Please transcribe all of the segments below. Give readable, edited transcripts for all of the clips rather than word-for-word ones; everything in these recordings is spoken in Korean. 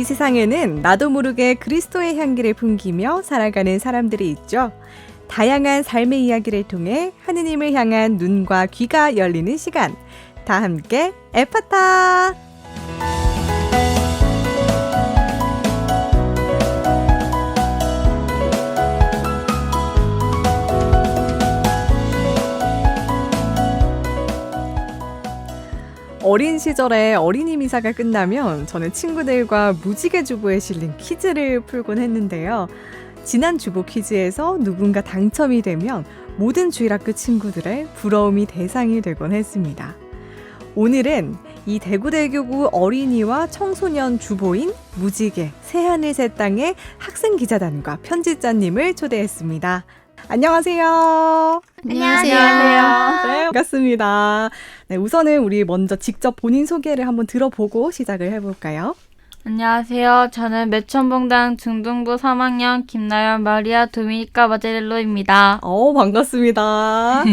이 세상에는 나도 모르게 그리스도의 향기를 풍기며 살아가는 사람들이 있죠. 다양한 삶의 이야기를 통해 하느님을 향한 눈과 귀가 열리는 시간. 다 함께 에파타! 어린 시절에 어린이 미사가 끝나면 저는 친구들과 무지개 주보에 실린 퀴즈를 풀곤 했는데요. 지난 주보 퀴즈에서 누군가 당첨이 되면 모든 주일학교 친구들의 부러움이 대상이 되곤 했습니다. 오늘은 이 대구대교구 어린이와 청소년 주보인 무지개 새하늘 새 땅의 학생 기자단과 편집자님을 초대했습니다. 안녕하세요. 안녕하세요. 네, 반갑습니다. 네, 우선은 우리 먼저 직접 본인 소개를 한번 들어보고 시작을 해볼까요? 안녕하세요. 저는 매천봉당 중등부 3학년 김나연 마리아 도미니카 마제렐로입니다. 반갑습니다.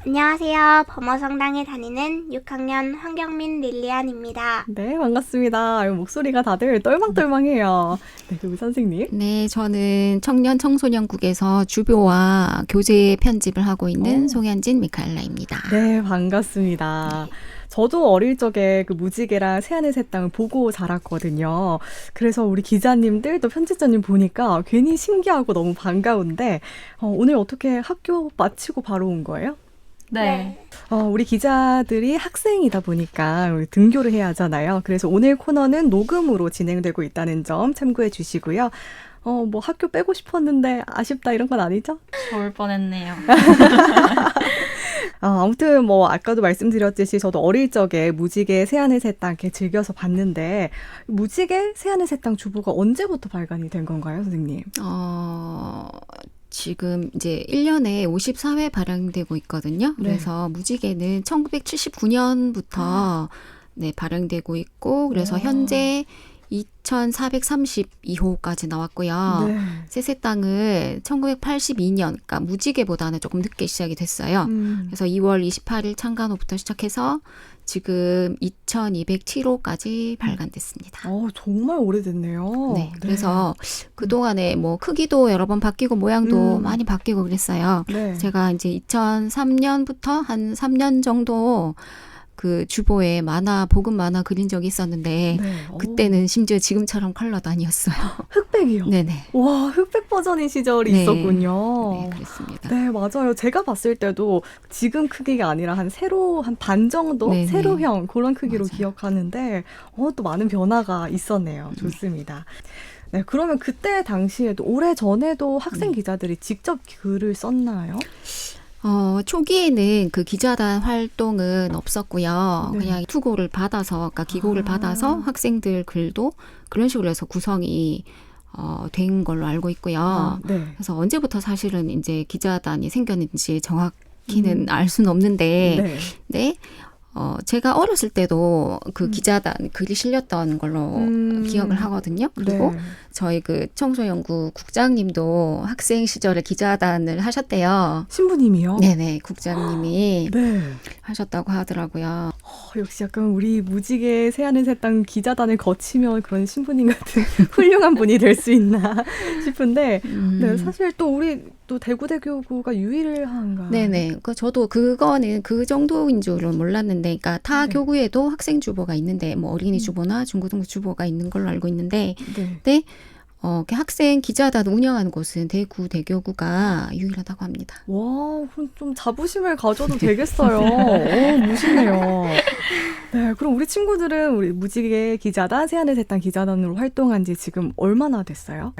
안녕하세요. 범어성당에 다니는 6학년 황경민 릴리안입니다. 네, 반갑습니다. 목소리가 다들 똘망똘망해요. 네, 그리고 선생님. 네, 저는 청년 청소년국에서 주보와 교재 편집을 하고 있는 송현진 미카엘라입니다. 네, 반갑습니다. 저도 어릴 적에 그 무지개랑 새하늘 새 땅을 보고 자랐거든요. 그래서 우리 기자님들 또 편집자님 보니까 괜히 신기하고 너무 반가운데 오늘 어떻게 학교 마치고 바로 온 거예요? 네. 우리 기자들이 학생이다 보니까 등교를 해야 하잖아요. 그래서 오늘 코너는 녹음으로 진행되고 있다는 점 참고해 주시고요. 뭐 학교 빼고 싶었는데 아쉽다 이런 건 아니죠? 좋을 뻔했네요. 아무튼 뭐 아까도 말씀드렸듯이 저도 어릴 적에 무지개 새하늘 새 땅 이렇게 즐겨서 봤는데 무지개 새하늘 새 땅 주보가 언제부터 발간이 된 건가요, 선생님? 지금 이제 1년에 54회 발행되고 있거든요. 네. 그래서 무지개는 1979년부터 네, 발행되고 있고 그래서 현재 2432호까지 나왔고요. 네. 새새 땅은 1982년, 그러니까 무지개보다는 조금 늦게 시작이 됐어요. 그래서 2월 28일 창간호부터 시작해서 지금 2207호까지 발간됐습니다. 정말 오래됐네요. 네, 그래서 그동안에 뭐 크기도 여러 번 바뀌고 모양도 많이 바뀌고 그랬어요. 네. 제가 이제 2003년부터 한 3년 정도 그 주보에 복음 만화 그린 적이 있었는데 네. 그때는 심지어 지금처럼 컬러도 아니었어요. 흑백이요? 네네. 와, 흑백 버전인 시절이 네. 있었군요. 네, 그렇습니다. 네, 맞아요. 제가 봤을 때도 지금 크기가 아니라 한 반 정도? 네네. 세로형 그런 크기로 맞아요. 기억하는데 또 많은 변화가 있었네요. 좋습니다. 네, 그러면 그때 당시에도 오래전에도 학생 기자들이 직접 글을 썼나요? 초기에는 그 기자단 활동은 없었고요. 네. 그냥 투고를 받아서, 그러니까 기고를 받아서 학생들 글도 그런 식으로 해서 구성이 된 걸로 알고 있고요. 네. 그래서 언제부터 사실은 이제 기자단이 생겼는지 정확히는 알 수는 없는데, 네. 네. 제가 어렸을 때도 그 기자단 글이 실렸던 걸로 기억을 하거든요. 그리고 네. 저희 그 청소년국 국장님도 학생 시절에 기자단을 하셨대요. 신부님이요? 네네, 국장님이 네. 하셨다고 하더라고요. 역시 약간 우리 무지개 새하늘 새 땅 기자단을 거치면 그런 신부님 같은 훌륭한 분이 될 수 있나 싶은데 네, 사실 또 우리 또 대구대교구가 유일한가요? 네네. 저도 그거는 그 정도인 줄은 몰랐는데, 그러니까 타 네. 교구에도 학생 주보가 있는데, 뭐 어린이 주보나 중고등부 주보가 있는 걸로 알고 있는데, 네. 그 학생 기자단 운영하는 곳은 대구 대교구가 유일하다고 합니다. 와, 그럼 좀 자부심을 가져도 되겠어요. 멋있네요. 네, 그럼 우리 친구들은 우리 무지개 기자단, 새하늘 새 땅 기자단으로 활동한 지 지금 얼마나 됐어요?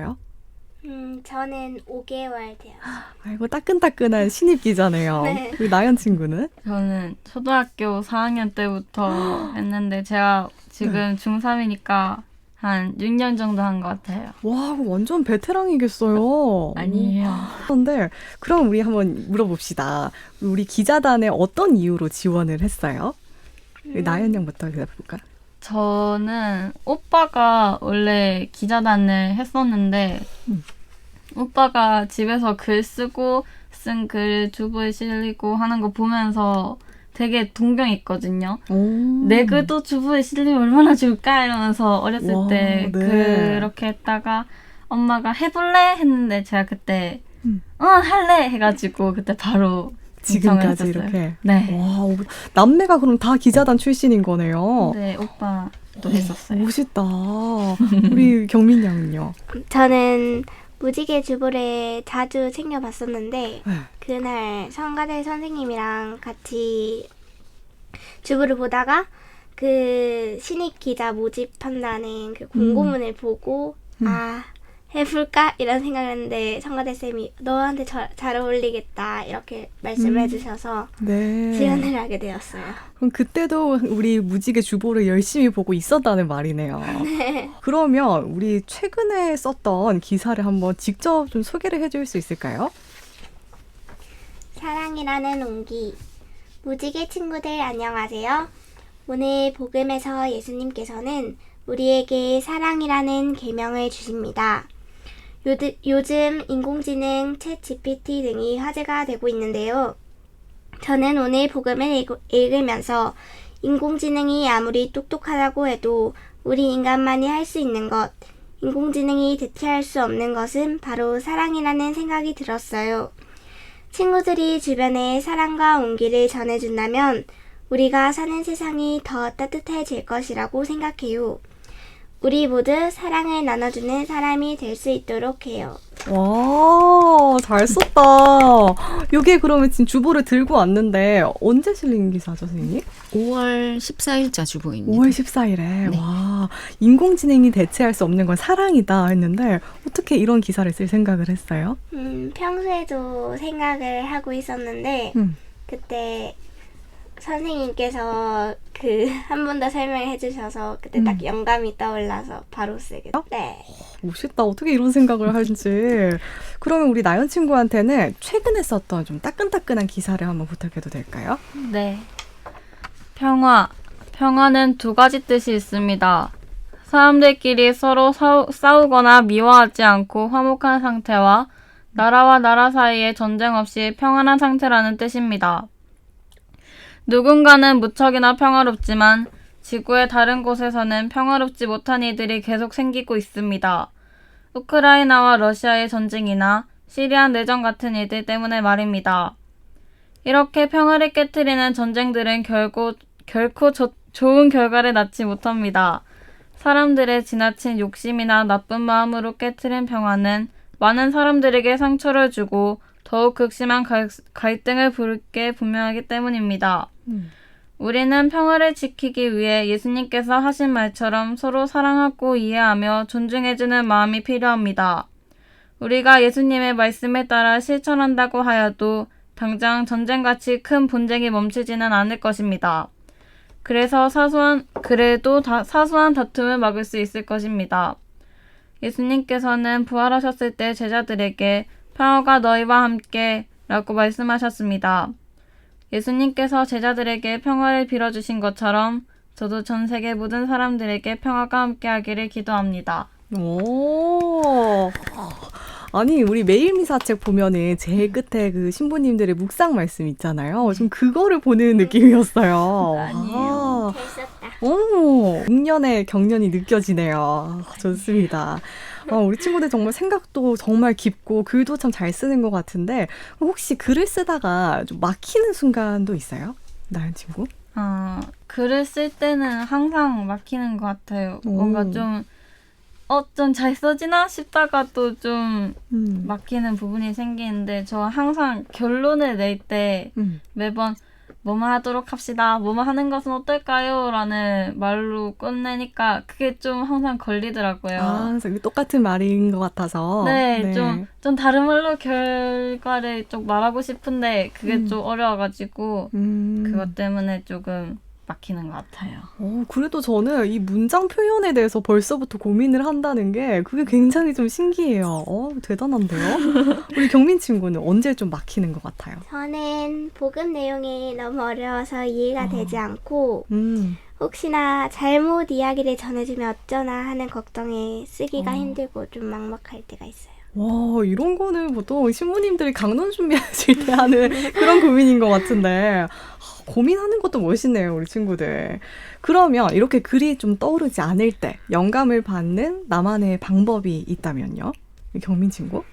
저는 5개월 되었어요. 아이고, 따끈따끈한 신입 기자네요. 네. 우리 나연 친구는? 저는 초등학교 4학년 때부터 했는데 제가 지금 중3이니까 한 6년 정도 한 것 같아요. 와, 그럼 완전 베테랑이겠어요. 아니에요. 그런데 그럼 우리 한번 물어봅시다. 우리 기자단에 어떤 이유로 지원을 했어요? 나연 양부터 대답해볼까? 저는 오빠가 원래 기자단을 했었는데 오빠가 집에서 글 쓰고 쓴 글 주부에 실리고 하는 거 보면서 되게 동경이 있거든요. 오. 내 글도 주부에 실리면 얼마나 좋을까 이러면서 어렸을 와, 때 네. 그렇게 했다가 엄마가 해볼래? 했는데 제가 그때 음. 할래! 해가지고 그때 바로 신청을 지금까지 했었어요. 이렇게. 네. 와, 남매가 그럼 다 기자단 출신인 거네요. 네, 오빠도 했었어요. 멋있다. 우리 경민 양은요? 저는 무지개 주보를 자주 챙겨봤었는데 네. 그날 성가대 선생님이랑 같이 주보를 보다가 그 신입 기자 모집한다는 그 공고문을 보고 아 해볼까? 이런 생각을 했는데 성가대 쌤이 너한테 잘 어울리겠다 이렇게 말씀을 해주셔서 네. 지원을 하게 되었어요. 그럼 그때도 우리 무지개 주보를 열심히 보고 있었다는 말이네요. 그러면 우리 최근에 썼던 기사를 한번 직접 좀 소개를 해줄 수 있을까요? 사랑이라는 온기. 무지개 친구들 안녕하세요. 오늘 복음에서 예수님께서는 우리에게 사랑이라는 계명을 주십니다. 요즘 인공지능, 챗 GPT 등이 화제가 되고 있는데요. 저는 오늘 복음을 읽으면서 인공지능이 아무리 똑똑하다고 해도 우리 인간만이 할 수 있는 것, 인공지능이 대체할 수 없는 것은 바로 사랑이라는 생각이 들었어요. 친구들이 주변에 사랑과 온기를 전해준다면 우리가 사는 세상이 더 따뜻해질 것이라고 생각해요. 우리 모두 사랑을 나눠주는 사람이 될 수 있도록 해요. 와, 잘 썼다. 이게 그러면 지금 주보를 들고 왔는데 언제 실린 기사죠, 선생님? 5월 14일자 주보입니다. 5월 14일에. 네. 와, 인공지능이 대체할 수 없는 건 사랑이다 했는데 어떻게 이런 기사를 쓸 생각을 했어요? 평소에도 생각을 하고 있었는데 그때 선생님께서 한 번 더 설명해 주셔서 그때 딱 영감이 떠올라서 바로 쓰게 됐어요. 네. 멋있다. 어떻게 이런 생각을 하는지. 그러면 우리 나연 친구한테는 최근에 썼던 좀 따끈따끈한 기사를 한번 부탁해도 될까요? 네. 평화는 두 가지 뜻이 있습니다. 사람들끼리 서로 싸우거나 미워하지 않고 화목한 상태와 나라와 나라 사이에 전쟁 없이 평안한 상태라는 뜻입니다. 누군가는 무척이나 평화롭지만 지구의 다른 곳에서는 평화롭지 못한 일들이 계속 생기고 있습니다. 우크라이나와 러시아의 전쟁이나 시리아 내전 같은 일들 때문에 말입니다. 이렇게 평화를 깨트리는 전쟁들은 결코 좋은 결과를 낳지 못합니다. 사람들의 지나친 욕심이나 나쁜 마음으로 깨트린 평화는 많은 사람들에게 상처를 주고 더욱 극심한 갈등을 부르게 분명하기 때문입니다. 우리는 평화를 지키기 위해 예수님께서 하신 말처럼 서로 사랑하고 이해하며 존중해주는 마음이 필요합니다. 우리가 예수님의 말씀에 따라 실천한다고 하여도 당장 전쟁같이 큰 분쟁이 멈추지는 않을 것입니다. 그래도 사소한 다툼을 막을 수 있을 것입니다. 예수님께서는 부활하셨을 때 제자들에게 평화가 너희와 함께 라고 말씀하셨습니다. 예수님께서 제자들에게 평화를 빌어주신 것처럼 저도 전 세계 모든 사람들에게 평화가 함께하기를 기도합니다. 오. 아니, 우리 매일미사책 보면은 제일 끝에 그 신부님들의 묵상 말씀 있잖아요. 좀 그거를 보는 느낌이었어요. 아니에요. 잘 썼다. 오, 6년의 경련이 느껴지네요. 좋습니다. 우리 친구들 정말 생각도 정말 깊고 글도 참 잘 쓰는 것 같은데 혹시 글을 쓰다가 좀 막히는 순간도 있어요? 나연 친구? 글을 쓸 때는 항상 막히는 것 같아요. 오. 뭔가 좀 잘 써지나 싶다가 또 좀 막히는 부분이 생기는데 저 항상 결론을 낼 때 매번 뭐뭐 하도록 합시다. 뭐뭐 하는 것은 어떨까요? 라는 말로 끝내니까 그게 좀 항상 걸리더라고요. 항상 똑같은 말인 것 같아서. 네. 좀 다른 말로 결과를 좀 말하고 싶은데 그게 좀 어려워가지고 그것 때문에 조금 막히는 것 같아요. 그래도 저는 이 문장 표현에 대해서 벌써부터 고민을 한다는 게 그게 굉장히 좀 신기해요. 대단한데요? 우리 경민 친구는 언제 좀 막히는 것 같아요? 저는 복음 내용이 너무 어려워서 이해가 되지 않고 혹시나 잘못 이야기를 전해주면 어쩌나 하는 걱정에 쓰기가 힘들고 좀 막막할 때가 있어요. 와, 이런 거는 보통 신부님들이 강론 준비하실 때 하는 그런 고민인 것 같은데 고민하는 것도 멋있네요, 우리 친구들. 그러면 이렇게 글이 좀 떠오르지 않을 때 영감을 받는 나만의 방법이 있다면요? 경민 친구?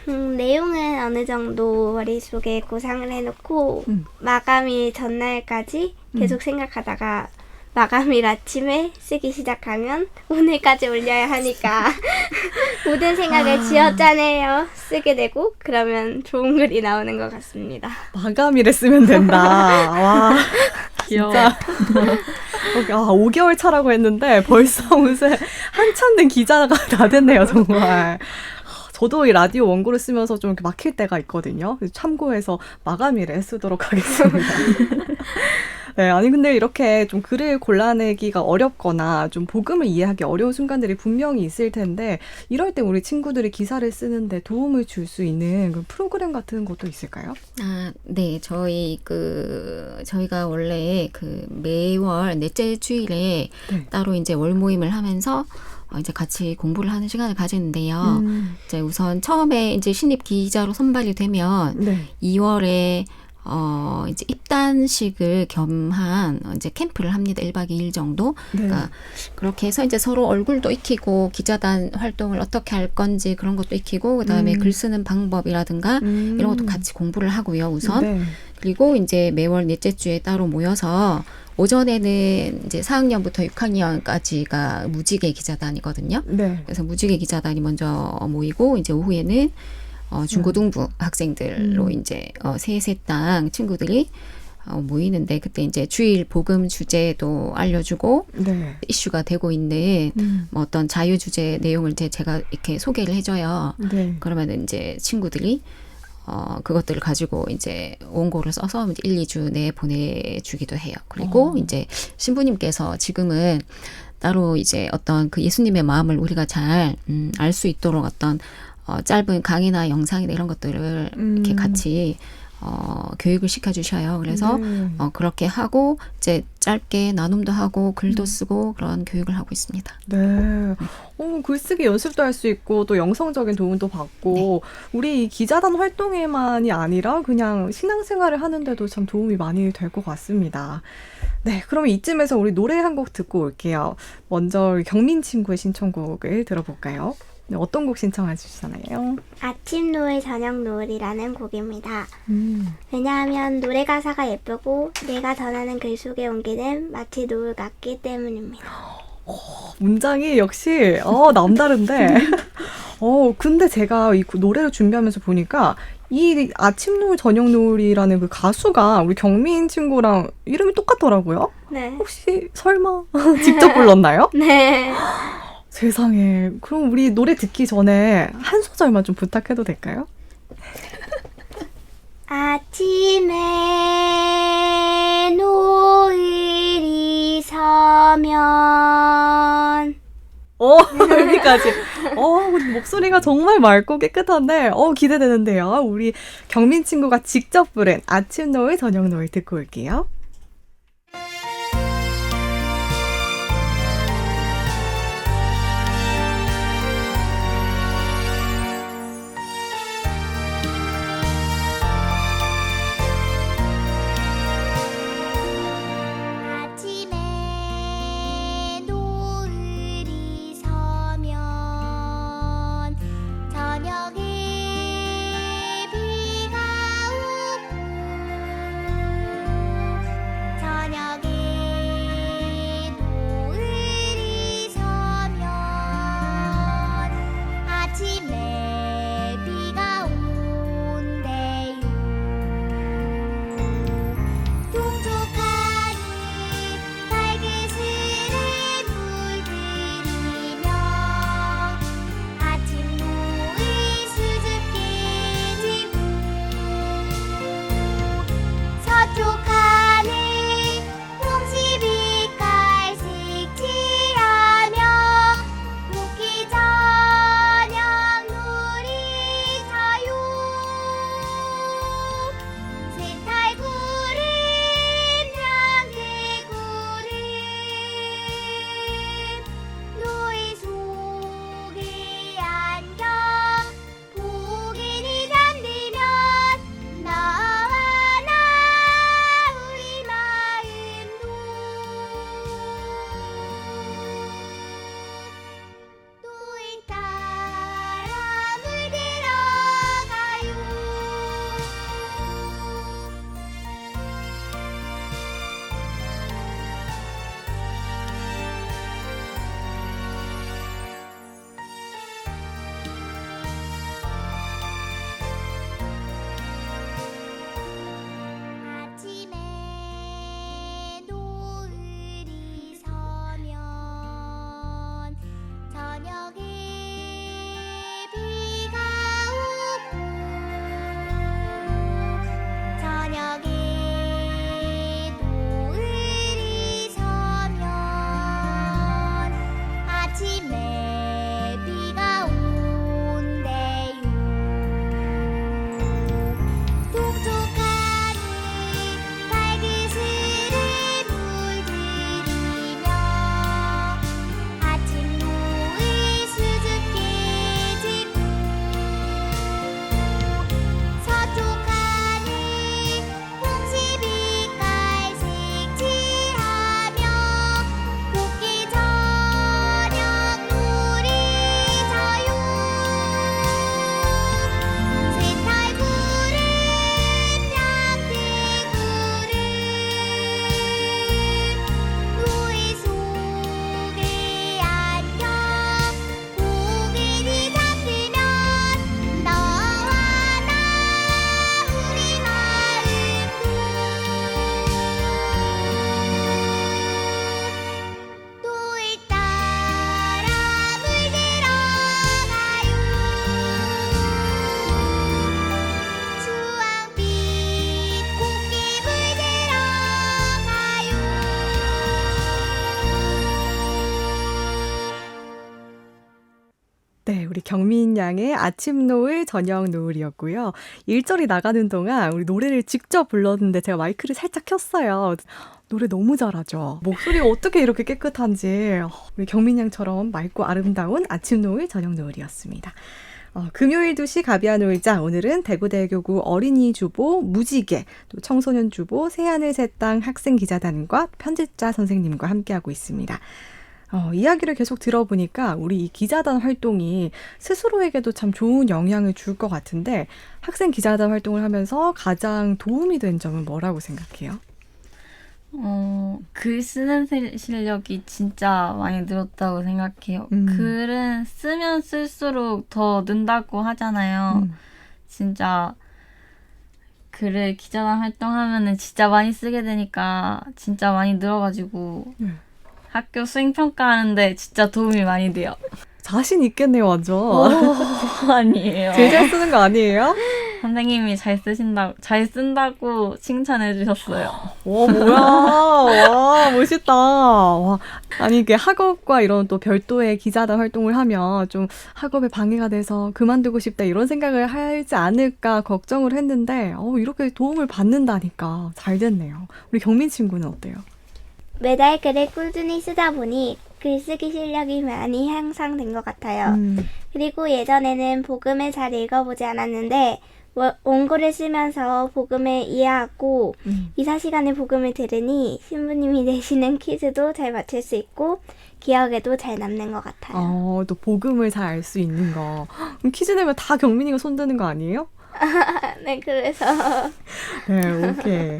내용은 어느 정도 머릿속에 구상을 해놓고 마감일 전날까지 계속 생각하다가 마감일 아침에 쓰기 시작하면 오늘까지 올려야 하니까 모든 생각을 쥐어짜내어 쓰게 되고 그러면 좋은 글이 나오는 것 같습니다. 마감일에 쓰면 된다. 와, 진짜. 5개월 차라고 했는데 벌써 무슨 한참 된 기자가 다 됐네요, 정말. 저도 이 라디오 원고를 쓰면서 좀 이렇게 막힐 때가 있거든요. 참고해서 마감일에 쓰도록 하겠습니다. 네, 아니 근데 이렇게 좀 글을 골라내기가 어렵거나 좀 복음을 이해하기 어려운 순간들이 분명히 있을 텐데 이럴 때 우리 친구들이 기사를 쓰는데 도움을 줄 수 있는 그 프로그램 같은 것도 있을까요? 네, 저희가 원래 그 매월 넷째 주일에 네. 따로 이제 월 모임을 하면서 이제 같이 공부를 하는 시간을 가지는데요. 이제 우선 처음에 이제 신입 기자로 선발이 되면 네. 2월에 이제 입단식을 겸한 이제 캠프를 합니다. 1박 2일 정도. 네. 그러니까 그렇게 해서 이제 서로 얼굴도 익히고 기자단 활동을 어떻게 할 건지 그런 것도 익히고 그다음에 글 쓰는 방법이라든가 이런 것도 같이 공부를 하고요. 우선. 네. 그리고 이제 매월 넷째 주에 따로 모여서 오전에는 이제 4학년부터 6학년까지가 무지개 기자단이거든요. 네. 그래서 무지개 기자단이 먼저 모이고 이제 오후에는 중고등부 학생들로 이제 셋당 친구들이 모이는데 그때 이제 주일 복음 주제도 알려주고 네. 이슈가 되고 있는 뭐 어떤 자유 주제 내용을 이제 제가 이렇게 소개를 해줘요. 네. 그러면은 이제 친구들이 그것들을 가지고 이제 원고를 써서 이제 1, 2주 내에 보내주기도 해요. 그리고 이제 신부님께서 지금은 따로 이제 어떤 그 예수님의 마음을 우리가 잘 알 수 있도록 어떤 짧은 강의나 영상이나 이런 것들을 이렇게 같이 교육을 시켜주셔요. 그래서 네. 그렇게 하고 이제 짧게 나눔도 하고 글도 쓰고 그런 교육을 하고 있습니다. 네. 글쓰기 연습도 할 수 있고 또 영성적인 도움도 받고 우리 이 기자단 활동에만이 아니라 그냥 신앙생활을 하는데도 참 도움이 많이 될 것 같습니다. 네, 그러면 이쯤에서 우리 노래 한 곡 듣고 올게요. 먼저 경민 친구의 신청곡을 들어볼까요? 네, 어떤 곡 신청해 주시잖아요. 아침 노을 저녁 노을이라는 곡입니다. 왜냐하면 노래 가사가 예쁘고 내가 전하는 글 속에 옮기는 마치 노을 같기 때문입니다. 문장이 역시 남다른데 근데 제가 이 노래를 준비하면서 보니까 이 아침 노을 저녁 노을이라는 그 가수가 우리 경민 친구랑 이름이 똑같더라고요. 네. 혹시 설마 직접 불렀나요? 네. 세상에. 그럼 우리 노래 듣기 전에 한 소절만 좀 부탁해도 될까요? 아침에 노을이 서면 여기까지. 목소리가 정말 맑고 깨끗한데 기대되는데요. 우리 경민 친구가 직접 부른 아침 노을 저녁 노을 듣고 올게요. 아침에 노을이 서면 저녁에 비가 오고 네, 우리 경민 양의 아침 노을, 저녁 노을이었고요. 일절이 나가는 동안 우리 노래를 직접 불렀는데 제가 마이크를 살짝 켰어요. 노래 너무 잘하죠. 목소리가 어떻게 이렇게 깨끗한지 우리 경민 양처럼 맑고 아름다운 아침 노을, 저녁 노을이었습니다. 금요일 2시 가비아 놀자. 오늘은 대구대교구 어린이 주보 무지개, 또 청소년 주보 새하늘 새땅 학생 기자단과 편집자 선생님과 함께하고 있습니다. 이야기를 계속 들어보니까 우리 이 기자단 활동이 스스로에게도 참 좋은 영향을 줄 것 같은데 학생 기자단 활동을 하면서 가장 도움이 된 점은 뭐라고 생각해요? 글 쓰는 실력이 진짜 많이 늘었다고 생각해요. 글은 쓰면 쓸수록 더 는다고 하잖아요. 진짜 글을 기자단 활동하면은 진짜 많이 쓰게 되니까 진짜 많이 늘어가지고 학교 수행평가하는데 진짜 도움이 많이 돼요. 자신 있겠네요, 완전. 아니에요. 제일 잘 쓰는 거 아니에요? 선생님이 잘 쓴다고 칭찬해 주셨어요. 와, 뭐야. 와, 멋있다. 와, 아니, 이게 학업과 이런 또 별도의 기자단 활동을 하면 좀 학업에 방해가 돼서 그만두고 싶다 이런 생각을 하지 않을까 걱정을 했는데, 이렇게 도움을 받는다니까 잘 됐네요. 우리 경민 친구는 어때요? 매달 글을 꾸준히 쓰다 보니 글쓰기 실력이 많이 향상된 것 같아요. 그리고 예전에는 복음을 잘 읽어보지 않았는데 원고를 쓰면서 복음을 이해하고 이사 시간에 복음을 들으니 신부님이 내시는 퀴즈도 잘 맞출 수 있고 기억에도 잘 남는 것 같아요. 또 복음을 잘 알 수 있는 거. 그럼 퀴즈 내면 다 경민이가 손드는 거 아니에요? 네, 그래서 네, 오케이.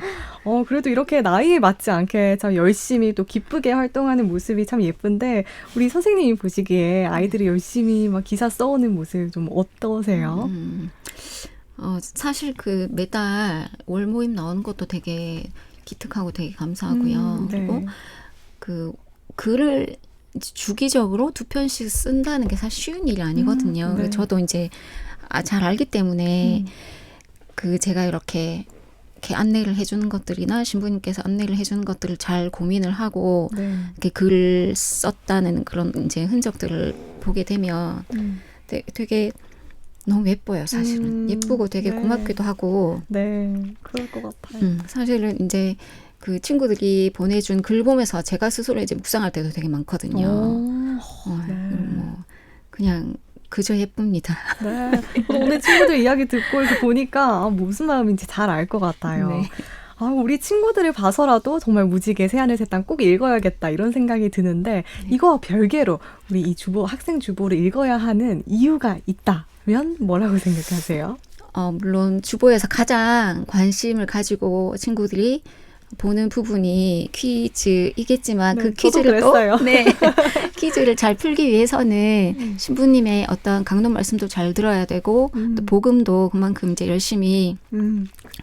그래도 이렇게 나이에 맞지 않게 참 열심히 또 기쁘게 활동하는 모습이 참 예쁜데 우리 선생님이 보시기에 아이들이 열심히 막 기사 써오는 모습 좀 어떠세요? 사실 그 매달 월 모임 나오는 것도 되게 기특하고 되게 감사하고요. 네. 그리고 그 글을 주기적으로 2편씩 쓴다는 게 사실 쉬운 일이 아니거든요. 네. 저도 이제 잘 알기 때문에 그 제가 이렇게 안내를 해주는 것들이나 신부님께서 안내를 해주는 것들을 잘 고민을 하고 이렇게 글을 썼다는 그런 이제 흔적들을 보게 되면 되게 너무 예뻐요, 사실은. 예쁘고 되게 고맙기도 하고. 네, 그럴 것 같아요. 사실은 이제 그 친구들이 보내준 글 보면서 제가 스스로 이제 묵상할 때도 되게 많거든요. 뭐 그냥 그저 예쁩니다. 네. 오늘 친구들 이야기 듣고 이렇게 보니까 무슨 마음인지 잘 알 것 같아요. 네. 우리 친구들을 봐서라도 정말 무지개 새하늘 새땅 꼭 읽어야겠다 이런 생각이 드는데 이거와 별개로 우리 이 학생 주보를 읽어야 하는 이유가 있다면 뭐라고 생각하세요? 물론 주보에서 가장 관심을 가지고 친구들이 보는 부분이 퀴즈이겠지만 그 퀴즈를 또 퀴즈를 잘 풀기 위해서는 신부님의 어떤 강론 말씀도 잘 들어야 되고 또 복음도 그만큼 이제 열심히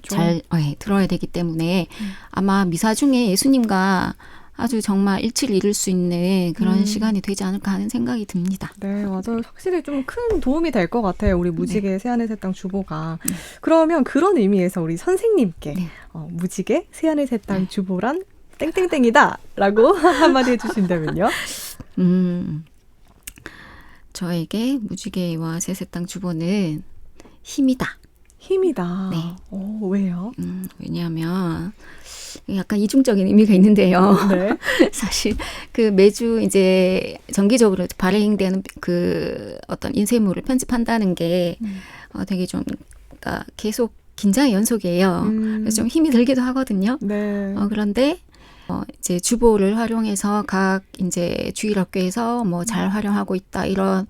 잘 들어야 되기 때문에 아마 미사 중에 예수님과 아주 정말 일치를 이룰 수 있는 그런 시간이 되지 않을까 하는 생각이 듭니다. 네, 맞아요. 확실히 좀 큰 도움이 될 것 같아요. 우리 무지개 새하늘 새땅 주보가. 그러면 그런 의미에서 우리 선생님께 무지개 새하늘 새땅 주보란 땡땡땡이다 라고 한마디 해주신다면요? 저에게 무지개와 새새땅 주보는 힘이다. 힘이다. 네. 왜요? 왜냐하면 약간 이중적인 의미가 있는데요. 네. 사실 그 매주 이제 정기적으로 발행되는 그 어떤 인쇄물을 편집한다는 게 되게 좀 그러니까 계속 긴장의 연속이에요. 그래서 좀 힘이 들기도 하거든요. 네. 그런데 이제 주보를 활용해서 각 이제 주일학교에서 뭐 잘 활용하고 있다 이런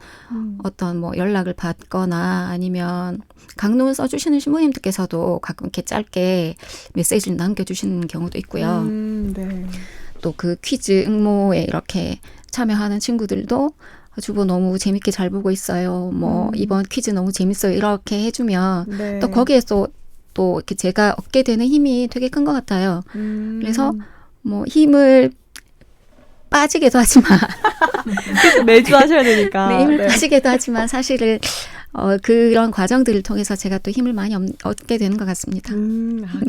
어떤 뭐 연락을 받거나 아니면 강론을 써주시는 신부님들께서도 가끔 이렇게 짧게 메시지를 남겨주시는 경우도 있고요. 네. 또 그 퀴즈 응모에 이렇게 참여하는 친구들도 주보 너무 재밌게 잘 보고 있어요. 뭐 이번 퀴즈 너무 재밌어요. 이렇게 해주면 또 거기에서 또 이렇게 제가 얻게 되는 힘이 되게 큰 것 같아요. 그래서 뭐 힘을 빠지게도 하지만 매주 하셔야 되니까. 네, 힘을 빠지게도 하지만 사실은 그런 과정들을 통해서 제가 또 힘을 많이 얻게 되는 것 같습니다.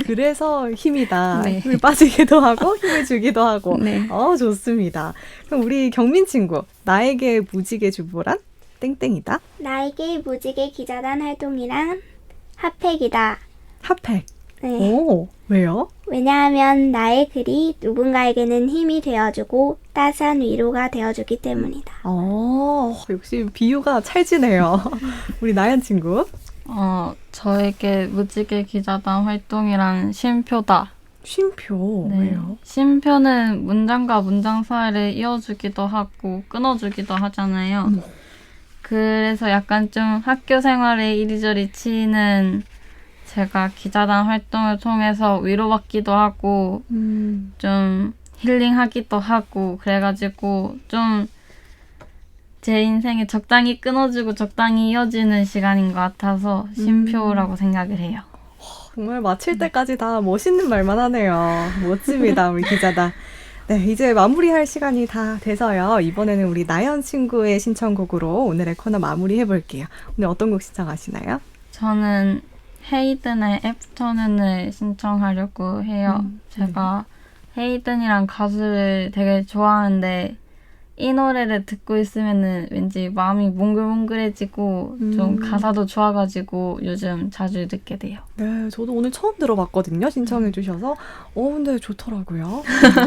그래서 힘이다. 네. 힘을 빠지기도 하고 힘을 주기도 하고. 네. 좋습니다. 그럼 우리 경민 친구, 나에게 무지개 주보란? 땡땡이다. 나에게 무지개 기자단 활동이란 핫팩이다. 핫팩. 네. 오, 왜요? 왜냐하면 나의 글이 누군가에게는 힘이 되어주고 따스한 위로가 되어주기 때문이다. 역시 비유가 찰지네요. 우리 나연 친구. 저에게 무지개 기자단 활동이란 쉼표다. 쉼표. 네. 왜요? 쉼표는 문장과 문장 사이를 이어주기도 하고 끊어주기도 하잖아요. 그래서 약간 좀 학교 생활에 이리저리 치이는 제가 기자단 활동을 통해서 위로받기도 하고 좀 힐링하기도 하고 그래가지고 좀 제 인생에 적당히 끊어주고 적당히 이어지는 시간인 것 같아서 쉼표라고 생각을 해요. 정말 마칠 때까지 다 멋있는 말만 하네요. 멋집니다, 우리 기자단. 네, 이제 마무리할 시간이 다 돼서요. 이번에는 우리 나연 친구의 신청곡으로 오늘의 코너 마무리해볼게요. 오늘 어떤 곡 신청하시나요? 저는 헤이든의 애프터눈을 신청하려고 해요. 제가 헤이든이란 가수를 되게 좋아하는데 이 노래를 듣고 있으면은 왠지 마음이 몽글몽글해지고 좀 가사도 좋아가지고 요즘 자주 듣게 돼요. 네, 저도 오늘 처음 들어봤거든요. 신청해 주셔서. 근데 좋더라고요.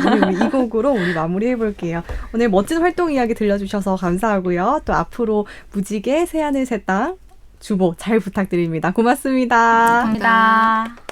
오늘 이 곡으로 우리 마무리해볼게요. 오늘 멋진 활동 이야기 들려주셔서 감사하고요. 또 앞으로 무지개 새하늘 새 땅 주보 잘 부탁드립니다. 고맙습니다. 감사합니다.